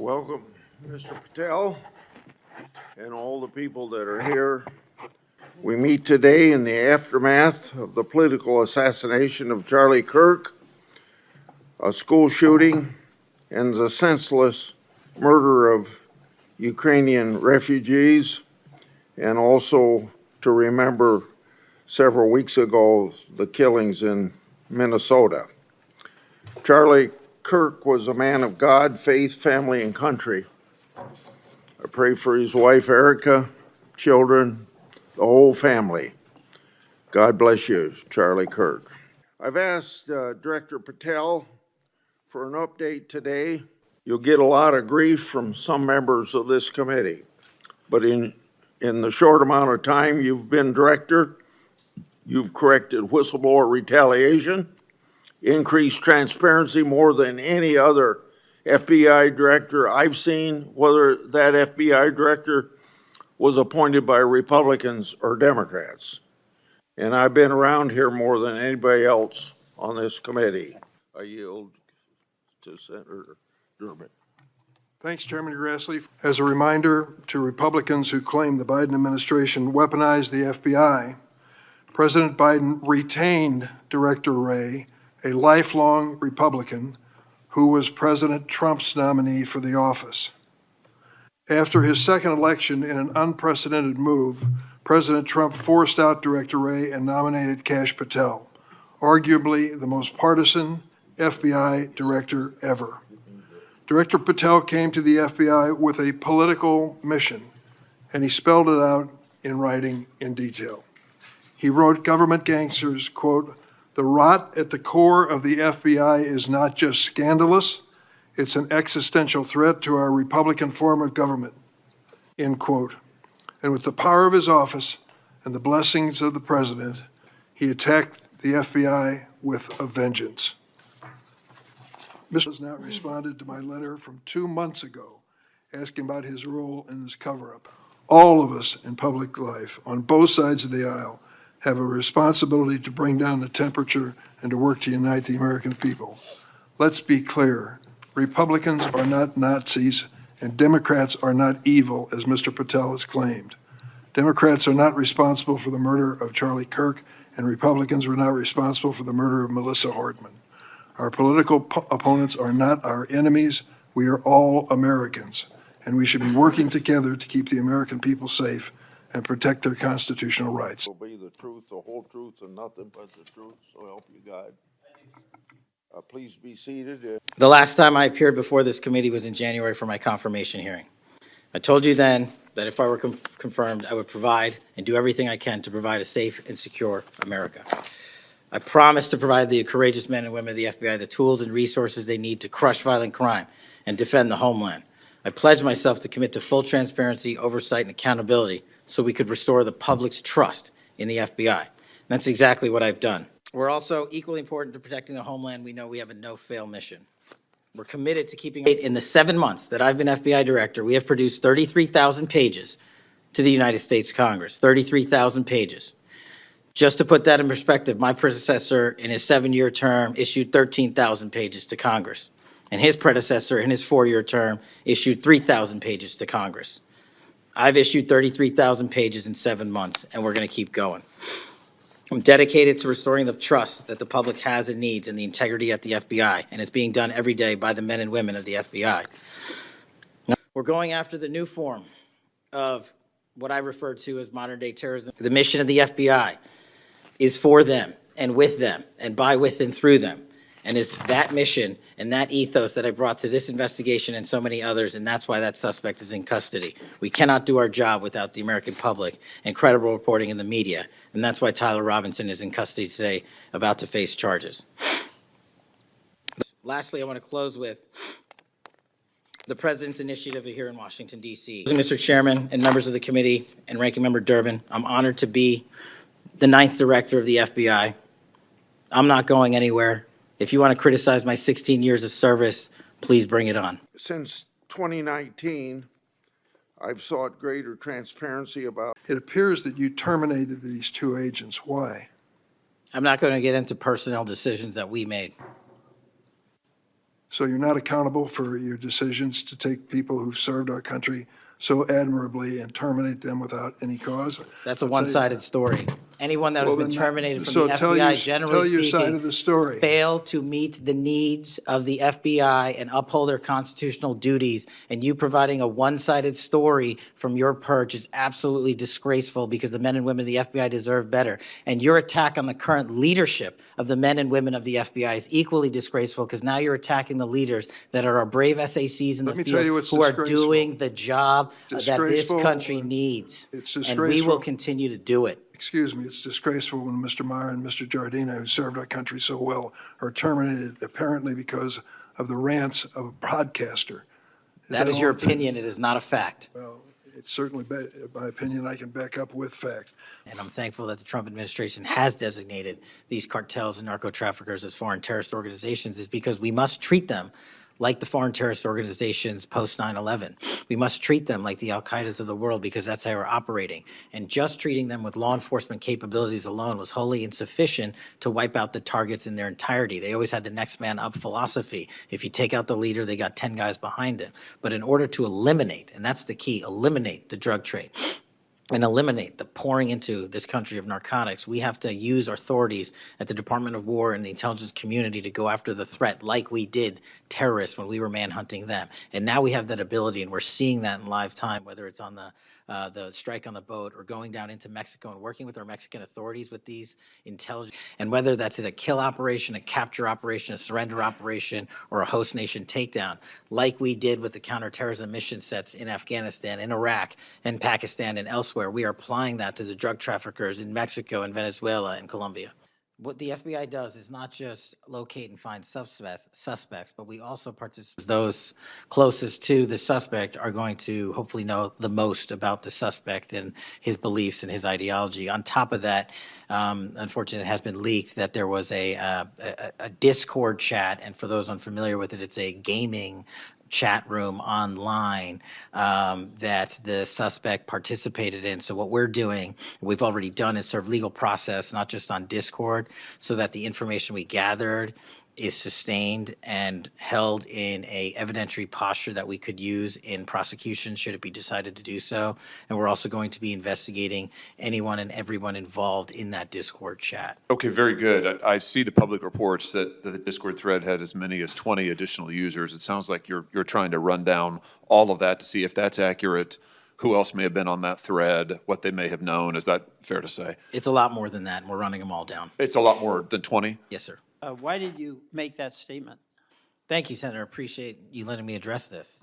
Welcome, Mr. Patel, and all the people that are here. We meet today in the aftermath of the political assassination of Charlie Kirk, a school shooting, and the senseless murder of Ukrainian refugees, and also to remember several weeks ago the killings in Minnesota. Charlie Kirk was a man of God, faith, family, and country. I pray for his wife, Erica, children, the whole family. God bless you, Charlie Kirk. I've asked Director Patel for an update today. You'll get a lot of grief from some members of this committee, but in the short amount of time you've been director, you've corrected whistleblower retaliation, increased transparency more than any other FBI director I've seen, whether that FBI director was appointed by Republicans or Democrats. And I've been around here more than anybody else on this committee. I yield to Senator Durbin. Thanks, Chairman Grassley. As a reminder to Republicans who claim the Biden administration weaponized the FBI, President Biden retained Director Wray, a lifelong Republican who was President Trump's nominee for the office. After his second election in an unprecedented move, President Trump forced out Director Wray and nominated Kash Patel, arguably the most partisan FBI director ever. Director Patel came to the FBI with a political mission, and he spelled it out in writing in detail. He wrote government gangsters, quote, "The rot at the core of the FBI is not just scandalous, it's an existential threat to our Republican form of government," end quote. And with the power of his office and the blessings of the president, he attacked the FBI with a vengeance. Mr. has now responded to my letter from 2 months ago, asking about his role in this cover-up. All of us in public life, on both sides of the aisle, have a responsibility to bring down the temperature and to work to unite the American people. Let's be clear. Republicans are not Nazis, and Democrats are not evil, as Mr. Patel has claimed. Democrats are not responsible for the murder of Charlie Kirk, and Republicans were not responsible for the murder of Melissa Hordman. Our political opponents are not our enemies. We are all Americans, and we should be working together to keep the American people safe and protect their constitutional rights. Will be the truth, the whole truth, and nothing but the truth, so help you God. Please be seated. The last time I appeared before this committee was in January for my confirmation hearing. I told you then that if I were confirmed, I would provide and do everything I can to provide a safe and secure America. I promised to provide the courageous men and women of the FBI the tools and resources they need to crush violent crime and defend the homeland. I pledged myself to commit to full transparency, oversight, and accountability so we could restore the public's trust in the FBI. And that's exactly what I've done. We're also equally important to protecting the homeland. We know we have a no-fail mission. We're committed to keeping it. In the 7 months that I've been FBI director, we have produced 33,000 pages to the United States Congress, 33,000 pages. Just to put that in perspective, my predecessor in his 7-year term issued 13,000 pages to Congress, and his predecessor in his 4-year term issued 3,000 pages to Congress. I've issued 33,000 pages in 7 months, and we're going to keep going. I'm dedicated to restoring the trust that the public has and needs in the integrity at the FBI, and it's being done every day by the men and women of the FBI. Now, we're going after the new form of what I refer to as modern-day terrorism. The mission of the FBI is for them and with them and by, with, and through them. And it's that mission and that ethos that I brought to this investigation and so many others, and that's why that suspect is in custody. We cannot do our job without the American public and credible reporting in the media, and that's why Tyler Robinson is in custody today, about to face charges. Lastly, I want to close with the President's initiative here in Washington, D.C. Mr. Chairman and members of the committee and Ranking Member Durbin, I'm honored to be the 9th Director of the FBI. I'm not going anywhere. If you want to criticize my 16 years of service, please bring it on. Since 2019, I've sought greater transparency about. It appears that you terminated these 2 agents. Why? I'm not going to get into personnel decisions that we made. So you're not accountable for your decisions to take people who've served our country so admirably and terminate them without any cause. That's a I'll tell you- one-sided story. Anyone that has Well, been then terminated from so the tell FBI, your- generally tell your side speaking, of the story. fail to meet the needs of the FBI and uphold their constitutional duties. And you providing a one-sided story from your perch is absolutely disgraceful, because the men and women of the FBI deserve better. And your attack on the current leadership of the men and women of the FBI is equally disgraceful, because now you're attacking the leaders that are our brave SACs in Let the me tell you field what's who are disgraceful. doing the job that this Disgraceful. country needs. It's And we will disgraceful. continue to do it. Excuse me, it's disgraceful when Mr. Meyer and Mr. Giardina, who served our country so well, are terminated apparently because of the rants of a broadcaster. That is your all? opinion. It is not a fact. Well, it's certainly my opinion I can back up with fact. And I'm thankful that the Trump administration has designated these cartels and narco traffickers as foreign terrorist organizations, is because we must treat them like the foreign terrorist organizations post 9/11. We must treat them like the Al-Qaedas of the world, because that's how we're operating. And just treating them with law enforcement capabilities alone was wholly insufficient to wipe out the targets in their entirety. They always had the next man up philosophy. If you take out the leader, they got 10 guys behind him. But in order to eliminate, and that's the key, eliminate the drug trade and eliminate the pouring into this country of narcotics, we have to use our authorities at the Department of War and the intelligence community to go after the threat, like we did terrorists when we were manhunting them. And now we have that ability, and we're seeing that in live time, whether it's on the strike on the boat or going down into Mexico and working with our Mexican authorities with these intelligence, and whether that's a kill operation, a capture operation, a surrender operation, or a host nation takedown, like we did with the counterterrorism mission sets in Afghanistan, in Iraq, and Pakistan, and elsewhere. We are applying that to the drug traffickers in Mexico and Venezuela and Colombia. What the FBI does is not just locate and find suspects, but we also participate. Those closest to the suspect are going to hopefully know the most about the suspect and his beliefs and his ideology. On top of that, unfortunately, it has been leaked that there was a Discord chat, and for those unfamiliar with it, it's a gaming chat room online that the suspect participated in. So what we're doing, we've already done, is serve legal process, not just on Discord, so that the information we gathered is sustained and held in a evidentiary posture that we could use in prosecution should it be decided to do so. And we're also going to be investigating anyone and everyone involved in that Discord chat. Okay, very good. I see the public reports that the Discord thread had as many as 20 additional users. It sounds like you're trying to run down all of that to see if that's accurate, who else may have been on that thread, what they may have known. Is that fair to say? It's a lot more than that, and we're running them all down. It's a lot more than 20? Yes, sir. Why did you make that statement? Thank you, Senator. Appreciate you letting me address this.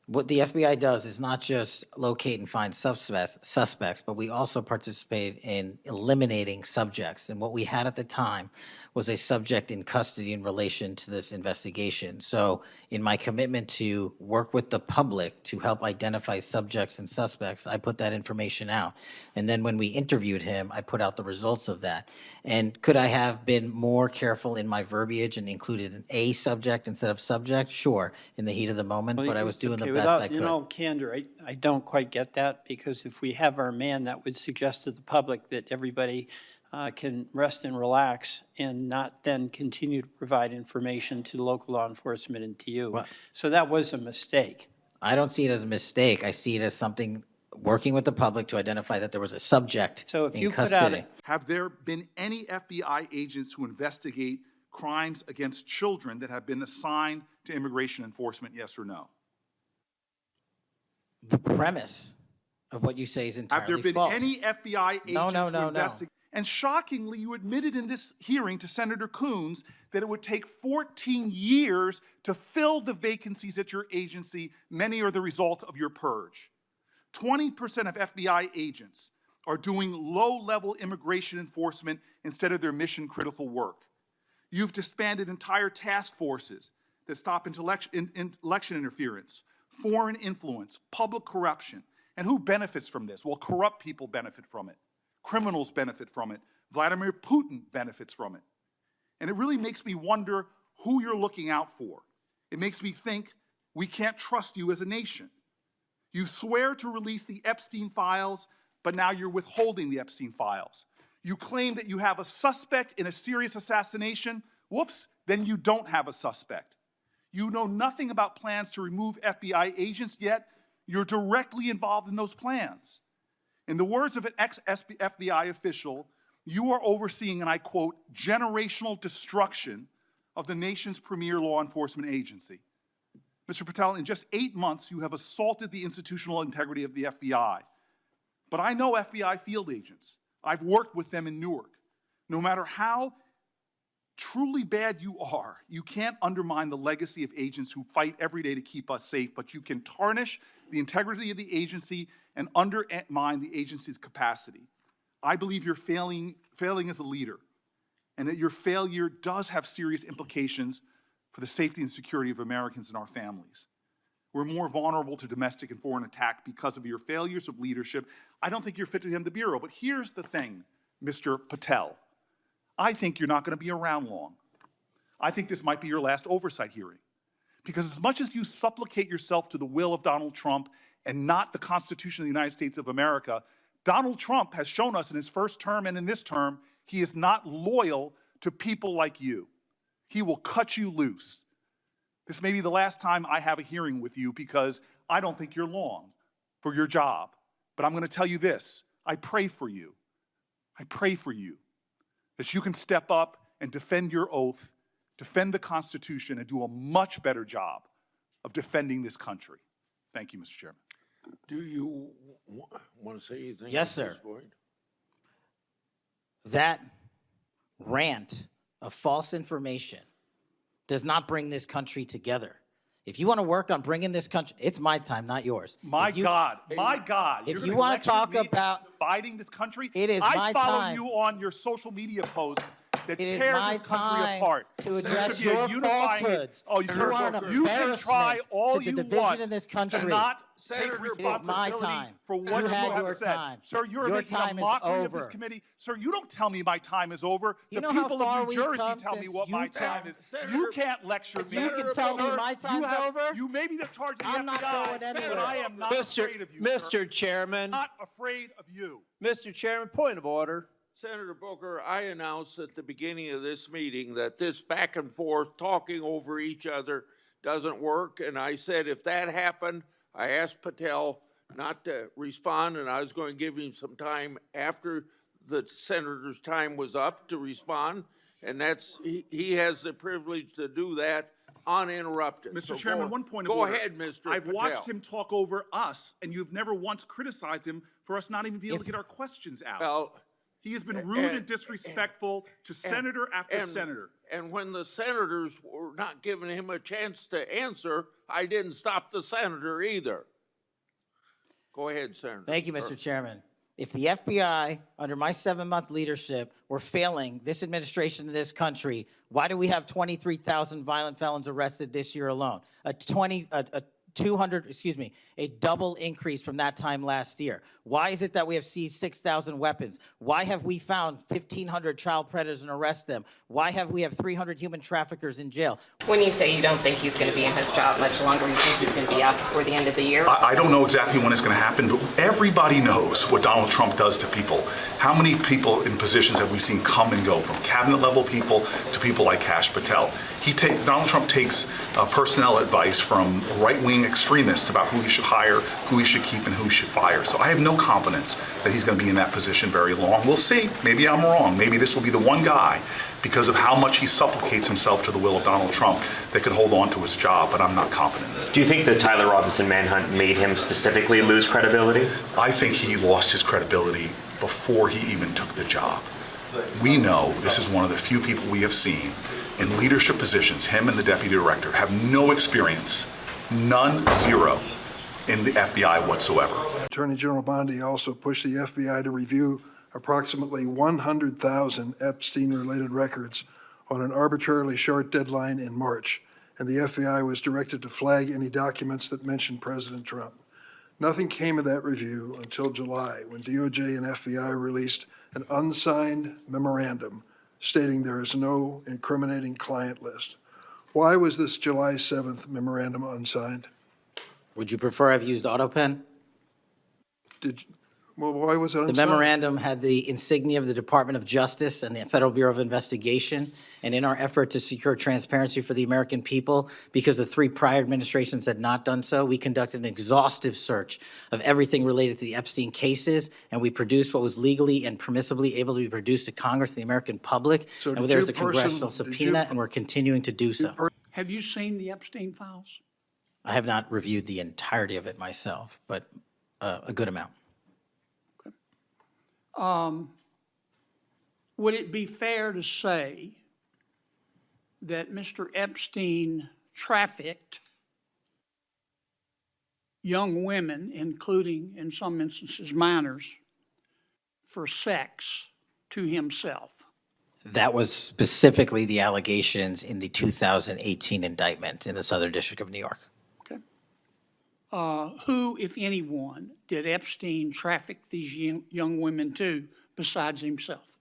What the FBI does is not just locate and find suspects, but we also participate in eliminating subjects. And what we had at the time was a subject in custody in relation to this investigation. So in my commitment to work with the public to help identify subjects and suspects, I put that information out. And then when we interviewed him, I put out the results of that. And could I have been more careful in my verbiage and included an A subject instead of subject? Sure, in the heat of the moment, but I was doing the best I could. You know, candor, I don't quite get that, because if we have our man, that would suggest to the public that everybody can rest and relax and not then continue to provide information to local law enforcement and to you. Well- So that was a mistake. I don't see it as a mistake. I see it as something, working with the public to identify that there was a subject So if in you put out custody. Have there been any FBI agents who investigate crimes against children that have been assigned to immigration enforcement, yes or no? The premise of what you say is Have entirely there been false. any FBI agents no, who no. investigate? And shockingly, you admitted in this hearing to Senator Coons that it would take 14 years to fill the vacancies at your agency. Many are the result of your purge. 20% of FBI agents are doing low-level immigration enforcement instead of their mission-critical work. You've disbanded entire task forces that stop election interference, foreign influence, public corruption. And who benefits from this? Well, corrupt people benefit from it. Criminals benefit from it. Vladimir Putin benefits from it. And it really makes me wonder who you're looking out for. It makes me think we can't trust you as a nation. You swear to release the Epstein files, but now you're withholding the Epstein files. You claim that you have a suspect in a serious assassination. Whoops, then you don't have a suspect. You know nothing about plans to remove FBI agents, yet you're directly involved in those plans. In the words of an ex-FBI official, you are overseeing, and I quote, generational destruction of the nation's premier law enforcement agency. Mr. Patel, in just 8 months, you have assaulted the institutional integrity of the FBI. But I know FBI field agents. I've worked with them in Newark. No matter how truly bad you are, you can't undermine the legacy of agents who fight every day to keep us safe, but you can tarnish the integrity of the agency and undermine the agency's capacity. I believe you're failing as a leader, and that your failure does have serious implications for the safety and security of Americans and our families. We're more vulnerable to domestic and foreign attack because of your failures of leadership. I don't think you're fit to hand the bureau, but here's the thing, Mr. Patel. I think you're not going to be around long. I think this might be your last oversight hearing. Because as much as you supplicate yourself to the will of Donald Trump and not the Constitution of the United States of America, Donald Trump has shown us in his first term and in this term, he is not loyal to people like you. He will cut you loose. This may be the last time I have a hearing with you because I don't think you're long for your job. But I'm going to tell you this, I pray for you. I pray for you that you can step up and defend your oath, defend the Constitution, and do a much better job of defending this country. Thank you, Mr. Chairman. Do you want to say anything? Yes, at this sir. point? That rant of false information does not bring this country together. If you want to work on bringing this country, it's my time, not yours. My God. If you're you gonna wanna lecture talk me about- dividing this country, It is I my follow time. you on your social media posts that It is tear my this country time apart. to There address should be a your unifying- falsehoods. Oh, You sir, are an you can try embarrassment all to the you division want in this to country. not Senator, take it is my responsibility time. for what You you had have your said. time. Sir, you're Your making time a is mockery of this over. committee. Sir, you don't tell me my time is over. You The know how people far of New we've Jersey come tell me since what my you time is. Senator- You can't lecture me. You can tell me Sir, my time's over? You may be the charge of the I'm not FBI, going anywhere. but I am not afraid of you, sir. Mr. Chairman, Not afraid of you. Mr. Chairman, point of order. Senator Booker, I announced at the beginning of this meeting that this back and forth, talking over each other, doesn't work. And I said if that happened, I asked Patel not to respond, and I was going to give him some time after the senator's time was up to respond. And he has the privilege to do that uninterrupted. Mr. So Chairman, go- one point of Go order. ahead, Mr. I've Patel. watched him talk over us, and you've never once criticized him for us not even being able to get our questions out. Well, He has been rude and disrespectful to senator after senator. And when the senators were not giving him a chance to answer, I didn't stop the senator either. Go ahead, Senator. Thank you, Mr. Chairman. If the FBI, under my 7-month leadership, were failing this administration in this country, why do we have 23,000 violent felons arrested this year alone? A double increase from that time last year. Why is it that we have seized 6,000 weapons? Why have we found 1,500 child predators and arrested them? Why have we 300 human traffickers in jail? When you say you don't think he's going to be in his job much longer, you think he's going to be out before the end of the year? I don't know exactly when it's going to happen, but everybody knows what Donald Trump does to people. How many people in positions have we seen come and go, from cabinet level people to people like Kash Patel? Donald Trump takes personnel advice from right-wing extremists about who he should hire, who he should keep, and who he should fire. So I have no confidence that he's going to be in that position very long. We'll see. Maybe I'm wrong. Maybe this will be the one guy, because of how much he supplicates himself to the will of Donald Trump, that could hold on to his job, but I'm not confident. Do you think the Tyler Robinson manhunt made him specifically lose credibility? I think he lost his credibility before he even took the job. We know this is one of the few people we have seen in leadership positions, him and the deputy director, have no experience, none, zero, in the FBI whatsoever. Attorney General Bondi also pushed the FBI to review approximately 100,000 Epstein-related records on an arbitrarily short deadline in March, and the FBI was directed to flag any documents that mentioned President Trump. Nothing came of that review until July, when DOJ and FBI released an unsigned memorandum stating there is no incriminating client list. Why was this July 7th memorandum unsigned? Would you prefer I've used AutoPen? Well, why was it The unsigned? memorandum had the insignia of the Department of Justice and the Federal Bureau of Investigation. And in our effort to secure transparency for the American people, because the 3 prior administrations had not done so, we conducted an exhaustive search of everything related to the Epstein cases, and we produced what was legally and permissibly able to be produced to Congress and the American public. So And did there's you a congressional did you- subpoena, and we're continuing to do so. Have you seen the Epstein files? I have not reviewed the entirety of it myself, but a good amount. Would it be fair to say that Mr. Epstein trafficked young women, including, in some instances, minors, for sex to himself? That was specifically the allegations in the 2018 indictment in the Southern District of New York. Okay. Who, if anyone, did Epstein traffic these young women to besides himself?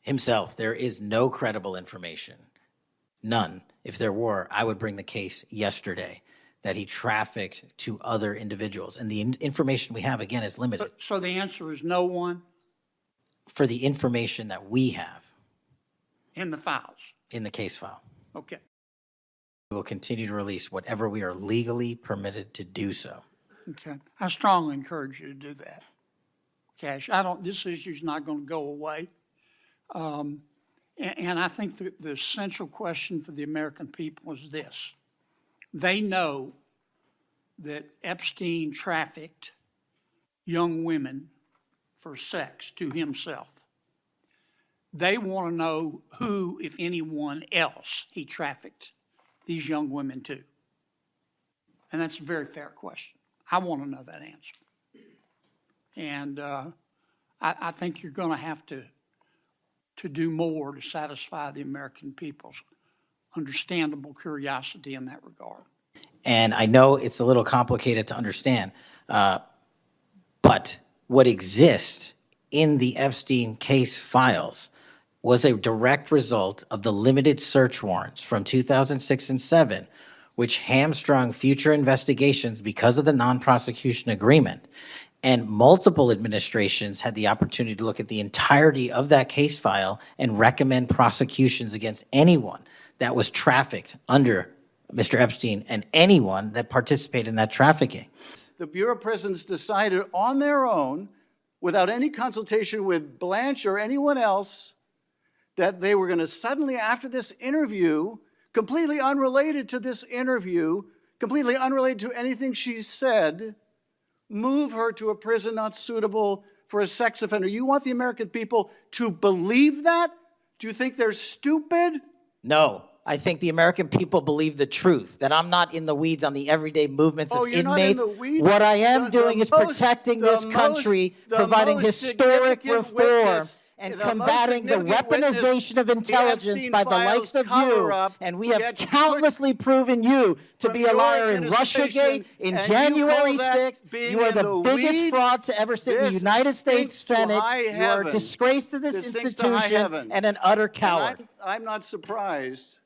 Himself. There is no credible information. None. If there were, I would bring the case yesterday that he trafficked to other individuals. And the information we have, again, is limited. So the answer is no one For the information that we have in the files? in the case file, Okay. we will continue to release whatever we are legally permitted to do so. Okay. I strongly encourage you to do that. Kash, this issue's not going to go away. And I think the central question for the American people is this. They know that Epstein trafficked young women for sex to himself. They want to know who, if anyone else, he trafficked these young women to. And that's a very fair question. I want to know that answer. And I think you're going to have to do more to satisfy the American people's understandable curiosity in that regard. And I know it's a little complicated to understand, but what exists in the Epstein case files was a direct result of the limited search warrants from 2006 and 7, which hamstrung future investigations because of the non-prosecution agreement. And multiple administrations had the opportunity to look at the entirety of that case file and recommend prosecutions against anyone that was trafficked under Mr. Epstein and anyone that participated in that trafficking. The Bureau of Prisons decided on their own, without any consultation with Blanche or anyone else, that they were going to suddenly, after this interview, completely unrelated to this interview, completely unrelated to anything she said, move her to a prison not suitable for a sex offender. You want the American people to believe that? Do you think they're stupid? No, I think the American people believe the truth, that I'm not in the weeds on the everyday movements of you're not in inmates. the weeds? What I am The doing is most- protecting this the country, most- the providing most historic significant reform, witness- and the most combating the significant witness, weaponization of the intelligence Epstein by the files likes of you. cover-up And we have gets countlessly proven you to from be a your liar in administration, Russiagate, in and you January call that 6th. being You are in the the biggest weeds? fraud to ever sit in the This United States stinks to Senate. high You are a heaven. disgrace to this This stinks to high institution heaven. and an utter And coward. I'm not surprised.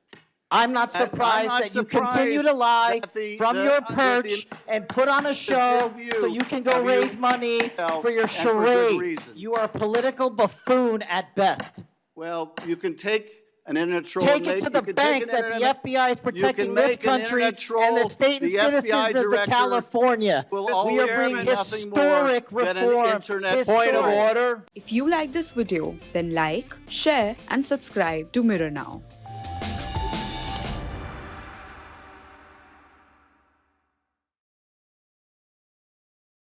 I'm not surprised that you continue to lie from your perch and put on a show so you can go raise money for your charade. You are a political buffoon at best. Well, you can take an internet troll. Take it to the bank that the FBI is protecting this country and the state and citizens of California. We are bringing historic reform. Point of order. If you like this video, then like, share, and subscribe to Mirror Now.